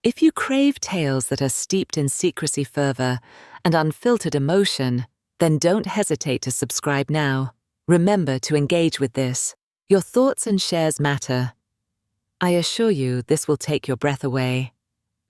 If you crave tales that are steeped in secrecy fervor and unfiltered emotion, then don't hesitate to subscribe now. Remember to engage with this. Your thoughts and shares matter. I assure you this will take your breath away.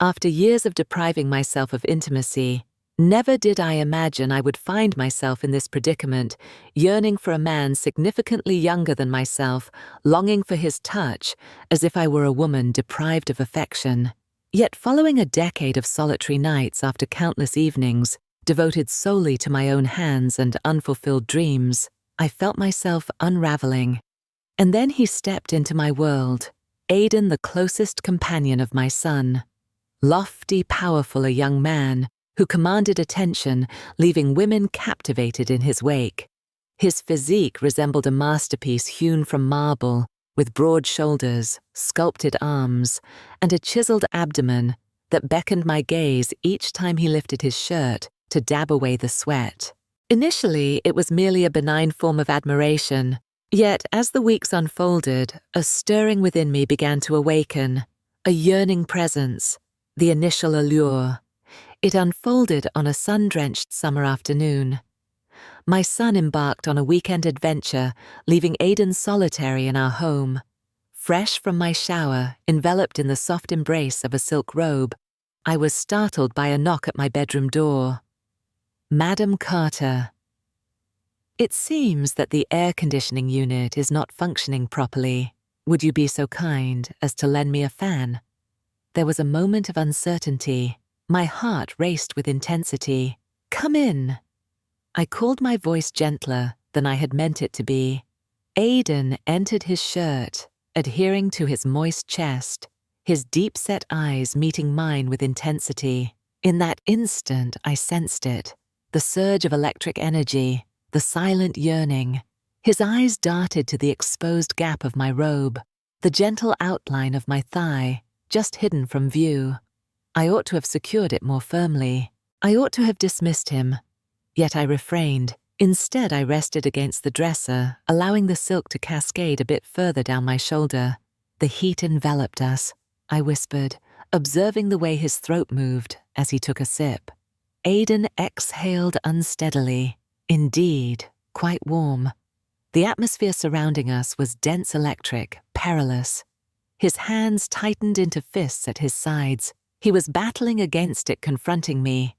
After years of depriving myself of intimacy, never did I imagine I would find myself in this predicament, yearning for a man significantly younger than myself, longing for his touch, as if I were a woman deprived of affection. Yet following a decade of solitary nights after countless evenings, devoted solely to my own hands and unfulfilled dreams, I felt myself unraveling. And then he stepped into my world, Aidan, the closest companion of my son. Lofty, powerful, a young man who commanded attention, leaving women captivated in his wake. His physique resembled a masterpiece hewn from marble, with broad shoulders, sculpted arms, and a chiseled abdomen that beckoned my gaze each time he lifted his shirt to dab away the sweat. Initially, it was merely a benign form of admiration, yet as the weeks unfolded, a stirring within me began to awaken, a yearning presence, the initial allure. It unfolded on a sun-drenched summer afternoon. My son embarked on a weekend adventure, leaving Aidan solitary in our home. Fresh from my shower, enveloped in the soft embrace of a silk robe, I was startled by a knock at my bedroom door. Madam Carter. It seems that the air conditioning unit is not functioning properly. Would you be so kind as to lend me a fan? There was a moment of uncertainty. My heart raced with intensity. Come in. I called my voice gentler than I had meant it to be. Aidan entered his shirt, adhering to his moist chest, his deep-set eyes meeting mine with intensity. In that instant, I sensed it, the surge of electric energy, the silent yearning. His eyes darted to the exposed gap of my robe, the gentle outline of my thigh, just hidden from view. I ought to have secured it more firmly. I ought to have dismissed him. Yet I refrained. Instead, I rested against the dresser, allowing the silk to cascade a bit further down my shoulder. The heat enveloped us, I whispered, observing the way his throat moved as he took a sip. Aidan exhaled unsteadily. Indeed, quite warm. The atmosphere surrounding us was dense electric, perilous. His hands tightened into fists at his sides. He was battling against it, confronting me.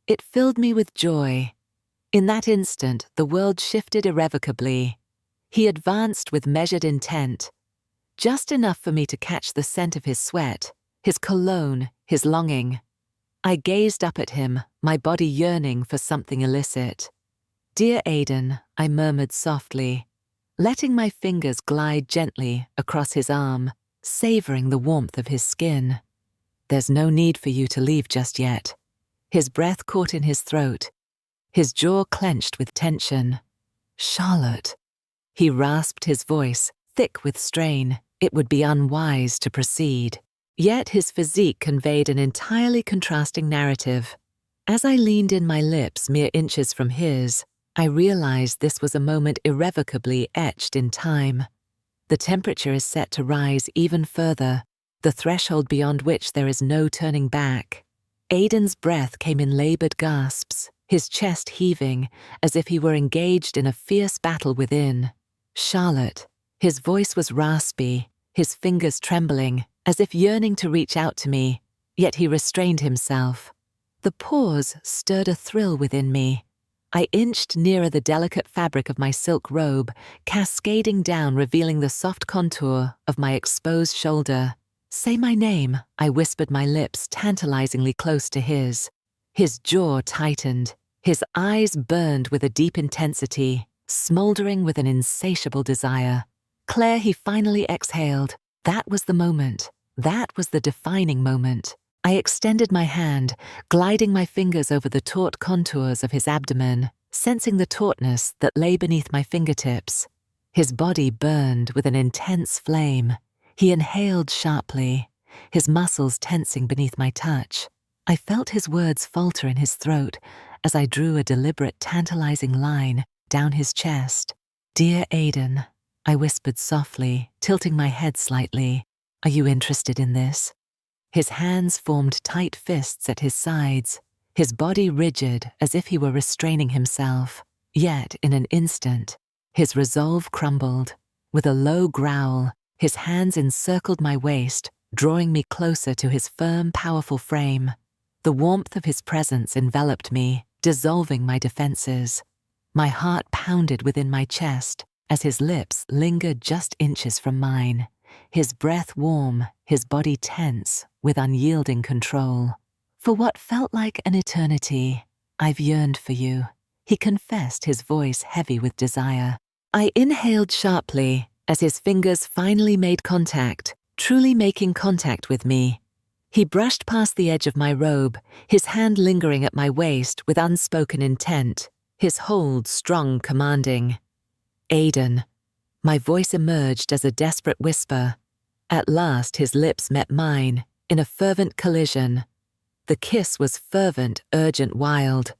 It filled me with joy. In that instant, the world shifted irrevocably. He advanced with measured intent, just enough for me to catch the scent of his sweat, his cologne, his longing. I gazed up at him, my body yearning for something illicit. Dear Aidan, I murmured softly, letting my fingers glide gently across his arm, savoring the warmth of his skin. There's no need for you to leave just yet. His breath caught in his throat, his jaw clenched with tension. Charlotte. He rasped his voice, thick with strain. It would be unwise to proceed. Yet his physique conveyed an entirely contrasting narrative. As I leaned in my lips mere inches from his, I realized this was a moment irrevocably etched in time. The temperature is set to rise even further, the threshold beyond which there is no turning back. Aidan's breath came in labored gasps, his chest heaving as if he were engaged in a fierce battle within. Charlotte. His voice was raspy, his fingers trembling, as if yearning to reach out to me, yet he restrained himself. The pause stirred a thrill within me. I inched nearer the delicate fabric of my silk robe, cascading down, revealing the soft contour of my exposed shoulder. Say my name, I whispered, my lips tantalizingly close to his. His jaw tightened, his eyes burned with a deep intensity, smoldering with an insatiable desire. Claire, he finally exhaled. That was the moment. That was the defining moment. I extended my hand, gliding my fingers over the taut contours of his abdomen, sensing the tautness that lay beneath my fingertips. His body burned with an intense flame. He inhaled sharply, his muscles tensing beneath my touch. I felt his words falter in his throat as I drew a deliberate, tantalizing line down his chest. Dear Aidan, I whispered softly, tilting my head slightly. Are you interested in this? His hands formed tight fists at his sides, his body rigid as if he were restraining himself. Yet, in an instant, his resolve crumbled. With a low growl, his hands encircled my waist, drawing me closer to his firm, powerful frame. The warmth of his presence enveloped me, dissolving my defenses. My heart pounded within my chest as his lips lingered just inches from mine, his breath warm, his body tense with unyielding control. For what felt like an eternity, I've yearned for you, he confessed, his voice heavy with desire. I inhaled sharply as his fingers finally made contact, truly making contact with me. He brushed past the edge of my robe, his hand lingering at my waist with unspoken intent, his hold strong, commanding. Aiden. My voice emerged as a desperate whisper. At last his lips met mine, in a fervent collision. The kiss was fervent, urgent, wild.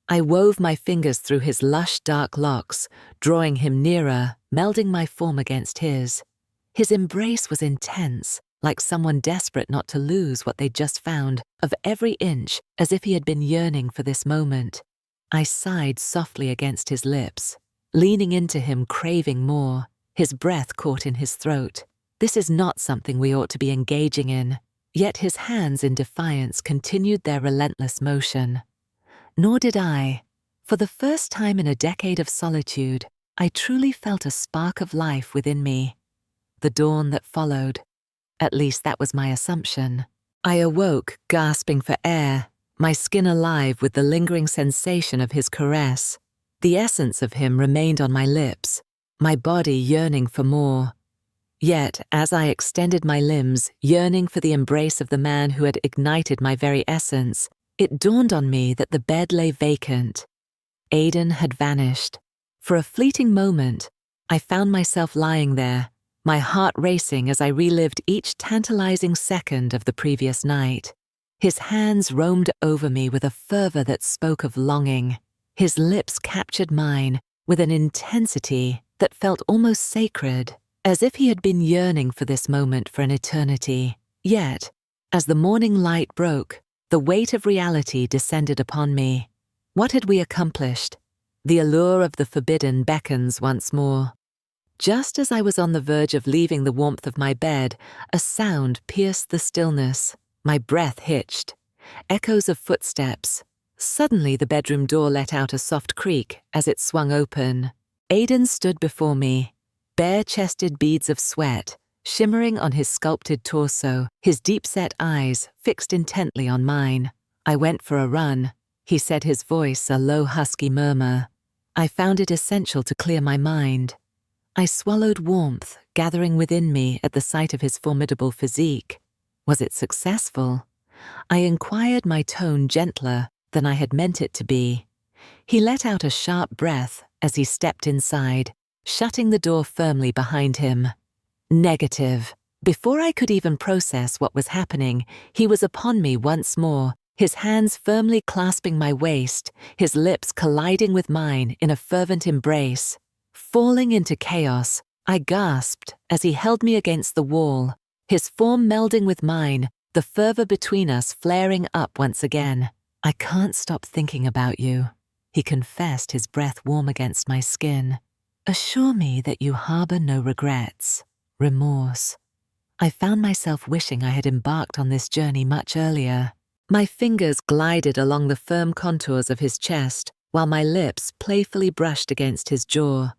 I wove my fingers through his lush, dark locks, drawing him nearer, melding my form against his. His embrace was intense, like someone desperate not to lose what they'd just found, of every inch, as if he had been yearning for this moment. I sighed softly against his lips, leaning into him, craving more, his breath caught in his throat. This is not something we ought to be engaging in. Yet his hands in defiance continued their relentless motion. Nor did I. For the first time in a decade of solitude, I truly felt a spark of life within me. The dawn that followed. At least that was my assumption. I awoke, gasping for air, my skin alive with the lingering sensation of his caress. The essence of him remained on my lips, my body yearning for more. Yet, as I extended my limbs, yearning for the embrace of the man who had ignited my very essence, it dawned on me that the bed lay vacant. Aiden had vanished. For a fleeting moment, I found myself lying there, my heart racing as I relived each tantalizing second of the previous night. His hands roamed over me with a fervor that spoke of longing. His lips captured mine with an intensity that felt almost sacred, as if he had been yearning for this moment for an eternity. Yet, as the morning light broke, the weight of reality descended upon me. What had we accomplished? The allure of the forbidden beckons once more. Just as I was on the verge of leaving the warmth of my bed, a sound pierced the stillness. My breath hitched. Echoes of footsteps. Suddenly the bedroom door let out a soft creak as it swung open. Aiden stood before me, bare-chested beads of sweat shimmering on his sculpted torso, his deep-set eyes fixed intently on mine. I went for a run, he said, his voice a low, husky murmur. I found it essential to clear my mind. I swallowed warmth gathering within me at the sight of his formidable physique. Was it successful? I inquired, my tone gentler than I had meant it to be. He let out a sharp breath as he stepped inside, shutting the door firmly behind him. Negative. Before I could even process what was happening, he was upon me once more, his hands firmly clasping my waist, his lips colliding with mine in a fervent embrace. Falling into chaos, I gasped as he held me against the wall, his form melding with mine, the fervor between us flaring up once again. I can't stop thinking about you, he confessed, his breath warm against my skin. Assure me that you harbor no regrets, remorse. I found myself wishing I had embarked on this journey much earlier. My fingers glided along the firm contours of his chest, while my lips playfully brushed against his jaw.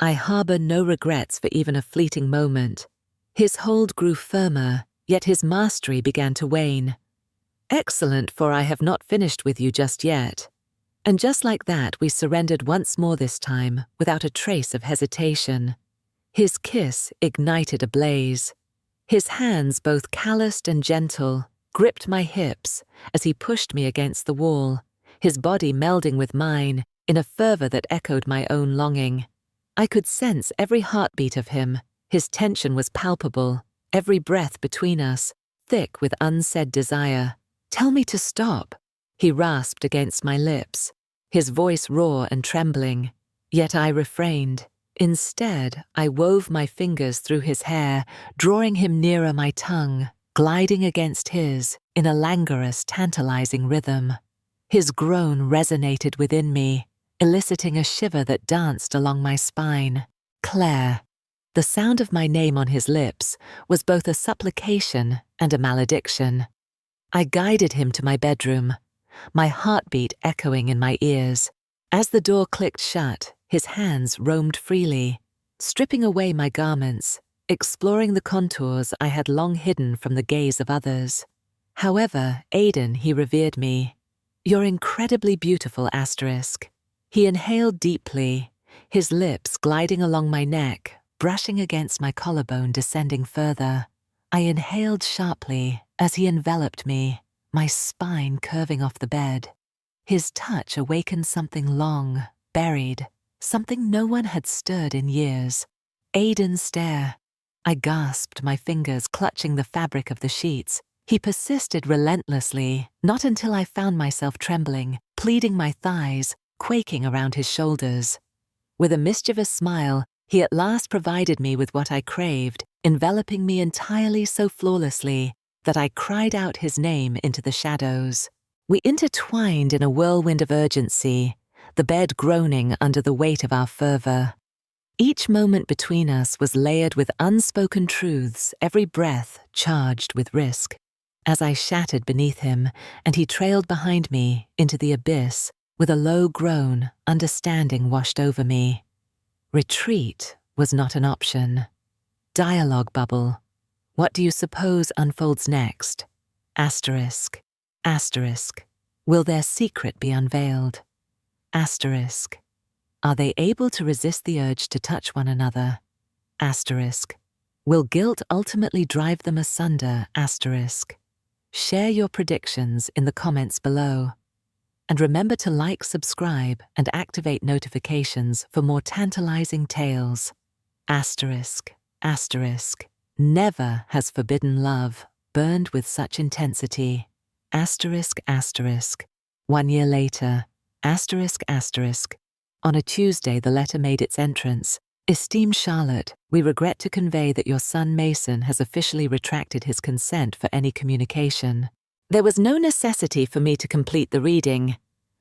I harbor no regrets for even a fleeting moment. His hold grew firmer, yet his mastery began to wane. Excellent, for I have not finished with you just yet. And just like that, we surrendered once more, this time, without a trace of hesitation. His kiss ignited a blaze. His hands, both calloused and gentle, gripped my hips as he pushed me against the wall, his body melding with mine in a fervor that echoed my own longing. I could sense every heartbeat of him. His tension was palpable, every breath between us, thick with unsaid desire. Tell me to stop, he rasped against my lips, his voice raw and trembling. Yet I refrained. Instead, I wove my fingers through his hair, drawing him nearer my tongue. gliding against his in a languorous, tantalizing rhythm. His groan resonated within me, eliciting a shiver that danced along my spine. Claire. The sound of my name on his lips was both a supplication and a malediction. I guided him to my bedroom, my heartbeat echoing in my ears. As the door clicked shut, his hands roamed freely, stripping away my garments, exploring the contours I had long hidden from the gaze of others. However, Aiden, he revered me. "You're incredibly beautiful, asterisk." He inhaled deeply, his lips gliding along my neck, brushing against my collarbone, descending further. I inhaled sharply as he enveloped me, my spine curving off the bed. His touch awakened something long, buried, something no one had stirred in years. Aiden's stare. I gasped, my fingers clutching the fabric of the sheets. He persisted relentlessly, not until I found myself trembling, pleading my thighs, quaking around his shoulders. With a mischievous smile, he at last provided me with what I craved, enveloping me entirely so flawlessly that I cried out his name into the shadows. We intertwined in a whirlwind of urgency, the bed groaning under the weight of our fervor. Each moment between us was layered with unspoken truths, every breath charged with risk. As I shattered beneath him, and he trailed behind me into the abyss, with a low groan, understanding washed over me. Retreat was not an option. Dialogue bubble. What do you suppose unfolds next? Asterisk. Asterisk. Will their secret be unveiled? Asterisk. Are they able to resist the urge to touch one another? Asterisk. Will guilt ultimately drive them asunder? Asterisk. Share your predictions in the comments below. And remember to like, subscribe, and activate notifications for more tantalizing tales. Asterisk. Asterisk. Never has forbidden love burned with such intensity. Asterisk, asterisk. 1 year later. Asterisk, asterisk. On a Tuesday, the letter made its entrance. Esteemed Charlotte, we regret to convey that your son Mason has officially retracted his consent for any communication. There was no necessity for me to complete the reading.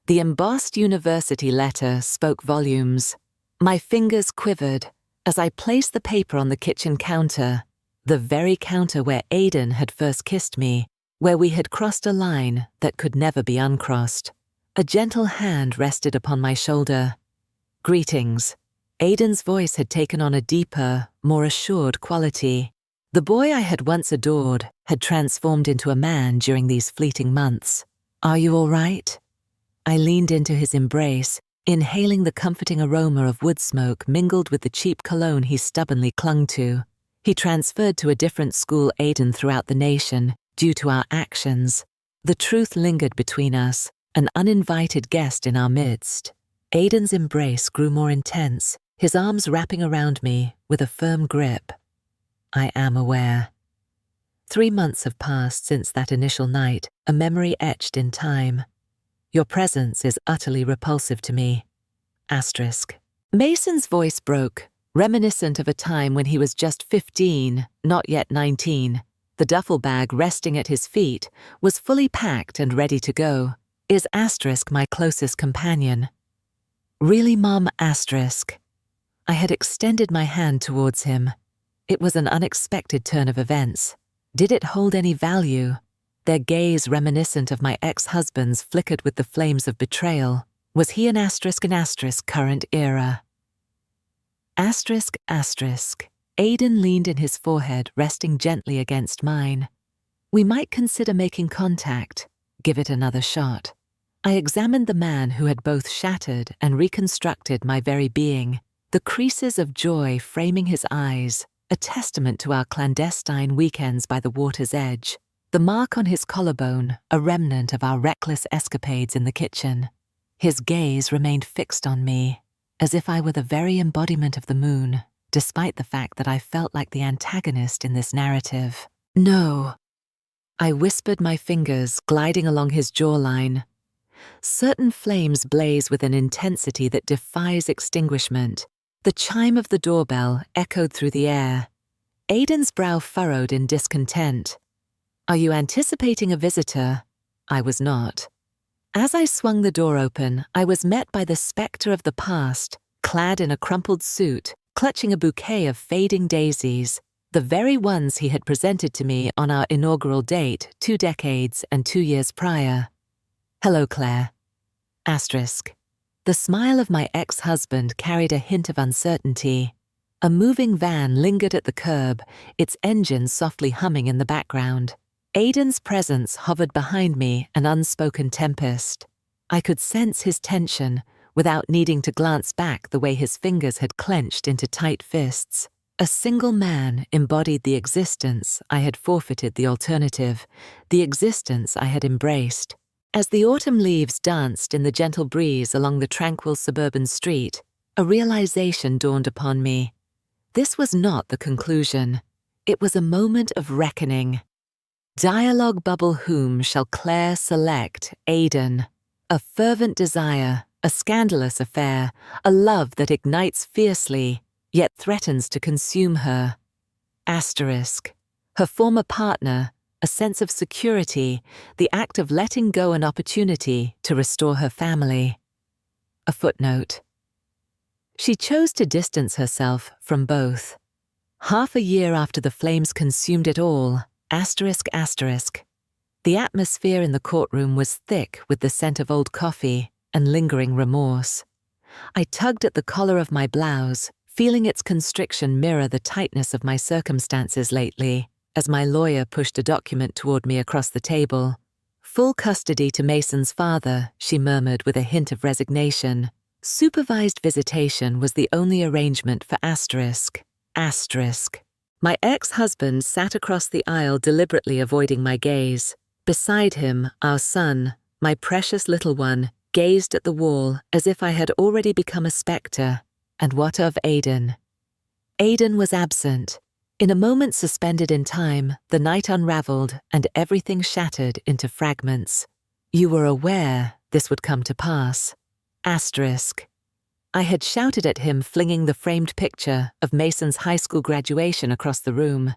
The embossed university letter spoke volumes. My fingers quivered as I placed the paper on the kitchen counter, the very counter where Aiden had first kissed me, where we had crossed a line that could never be uncrossed. A gentle hand rested upon my shoulder. Greetings. Aiden's voice had taken on a deeper, more assured quality. The boy I had once adored had transformed into a man during these fleeting months. Are you all right? I leaned into his embrace, inhaling the comforting aroma of wood smoke mingled with the cheap cologne he stubbornly clung to. He transferred to a different school Aiden throughout the nation due to our actions. The truth lingered between us, an uninvited guest in our midst. Aiden's embrace grew more intense, his arms wrapping around me with a firm grip. I am aware. 3 months have passed since that initial night, a memory etched in time. Your presence is utterly repulsive to me. Asterisk. Mason's voice broke, reminiscent of a time when he was just 15, not yet 19. The duffel bag resting at his feet was fully packed and ready to go. Is asterisk my closest companion? Really, Mom? Asterisk. I had extended my hand towards him. It was an unexpected turn of events. Did it hold any value? Their gaze reminiscent of my ex-husband's flickered with the flames of betrayal. Was he an asterisk current era? Asterisk, asterisk. Aiden leaned in his forehead, resting gently against mine. We might consider making contact. Give it another shot. I examined the man who had both shattered and reconstructed my very being, the creases of joy framing his eyes, a testament to our clandestine weekends by the water's edge, the mark on his collarbone, a remnant of our reckless escapades in the kitchen. His gaze remained fixed on me, as if I were the very embodiment of the moon, despite the fact that I felt like the antagonist in this narrative. No. I whispered, my fingers gliding along his jawline. Certain flames blaze with an intensity that defies extinguishment. The chime of the doorbell echoed through the air. Aiden's brow furrowed in discontent. Are you anticipating a visitor? I was not. As I swung the door open, I was met by the spectre of the past, clad in a crumpled suit, clutching a bouquet of fading daisies, the very ones he had presented to me on our inaugural date 2 decades and 2 years prior. Hello, Claire. Asterisk. The smile of my ex-husband carried a hint of uncertainty. A moving van lingered at the curb, its engine softly humming in the background. Aidan's presence hovered behind me, an unspoken tempest. I could sense his tension, without needing to glance back the way his fingers had clenched into tight fists. A single man embodied the existence I had forfeited the alternative, the existence I had embraced. As the autumn leaves danced in the gentle breeze along the tranquil suburban street, a realization dawned upon me. This was not the conclusion. It was a moment of reckoning. Dialogue bubble whom shall Claire select, Aidan? A fervent desire, a scandalous affair, a love that ignites fiercely, yet threatens to consume her. Asterisk. Her former partner, a sense of security, the act of letting go an opportunity to restore her family. A footnote. She chose to distance herself from both. Half a year after the flames consumed it all, asterisk. The atmosphere in the courtroom was thick with the scent of old coffee and lingering remorse. I tugged at the collar of my blouse, feeling its constriction mirror the tightness of my circumstances lately, as my lawyer pushed a document toward me across the table. Full custody to Mason's father, she murmured with a hint of resignation. Supervised visitation was the only arrangement for asterisk. My ex-husband sat across the aisle, deliberately avoiding my gaze. Beside him, our son, my precious little one, gazed at the wall as if I had already become a spectre. And what of Aidan? Aidan was absent. In a moment suspended in time, the night unraveled and everything shattered into fragments. You were aware this would come to pass. Asterisk. I had shouted at him, flinging the framed picture of Mason's high school graduation across the room.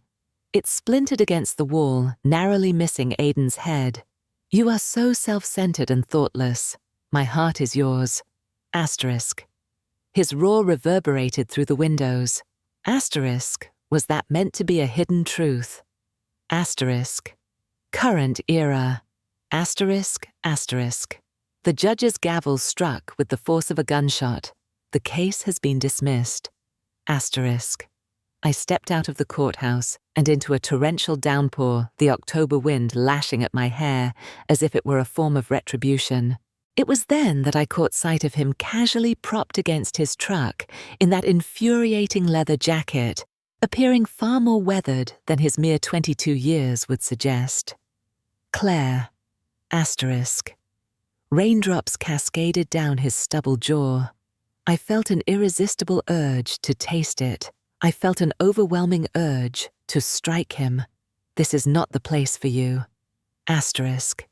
It splintered against the wall, narrowly missing Aidan's head. You are so self-centered and thoughtless. My heart is yours. Asterisk. His roar reverberated through the windows. Asterisk. Was that meant to be a hidden truth? Asterisk. Current era. Asterisk. The judge's gavel struck with the force of a gunshot. The case has been dismissed. Asterisk. I stepped out of the courthouse and into a torrential downpour, the October wind lashing at my hair as if it were a form of retribution. It was then that I caught sight of him casually propped against his truck in that infuriating leather jacket, appearing far more weathered than his mere 22 years would suggest. Claire. Asterisk. Raindrops cascaded down his stubble jaw. I felt an irresistible urge to taste it. I felt an overwhelming urge to strike him. This is not the place for you. Asterisk.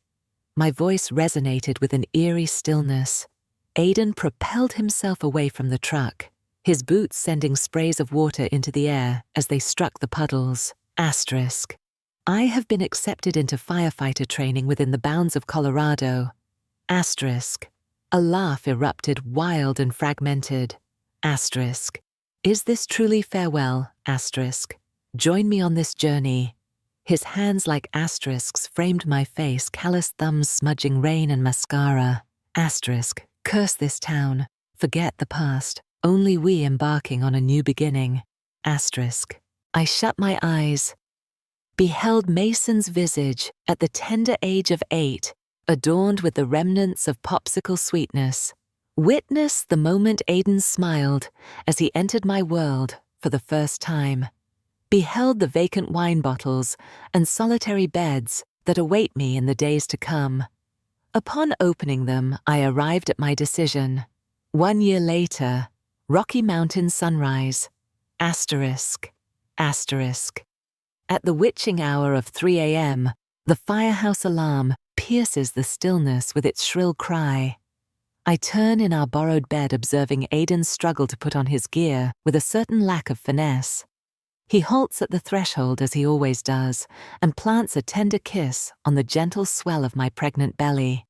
My voice resonated with an eerie stillness. Aidan propelled himself away from the truck, his boots sending sprays of water into the air as they struck the puddles. Asterisk. I have been accepted into firefighter training within the bounds of Colorado. Asterisk. A laugh erupted, wild and fragmented. Asterisk. Is this truly farewell? Asterisk. Join me on this journey. His hands like asterisks framed my face, callous thumbs smudging rain and mascara. Asterisk. Curse this town. Forget the past. Only we embarking on a new beginning. Asterisk. I shut my eyes. Beheld Mason's visage at the tender age of 8, adorned with the remnants of popsicle sweetness. Witness the moment Aidan smiled as he entered my world for the first time. Beheld the vacant wine bottles and solitary beds that await me in the days to come. Upon opening them, I arrived at my decision. 1 year later, Rocky Mountain sunrise. Asterisk. At the witching hour of 3 a.m., the firehouse alarm pierces the stillness with its shrill cry. I turn in our borrowed bed, observing Aidan's struggle to put on his gear with a certain lack of finesse. He halts at the threshold as he always does, and plants a tender kiss on the gentle swell of my pregnant belly.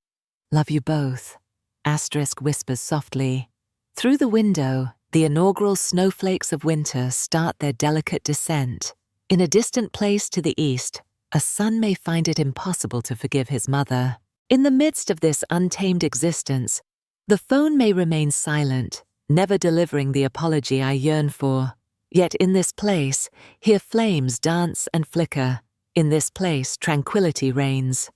"Love you both," Asterisk whispers softly. Through the window, the inaugural snowflakes of winter start their delicate descent. In a distant place to the east, a son may find it impossible to forgive his mother. In the midst of this untamed existence, the phone may remain silent, never delivering the apology I yearn for. Yet in this place, here flames dance and flicker. In this place, tranquility reigns.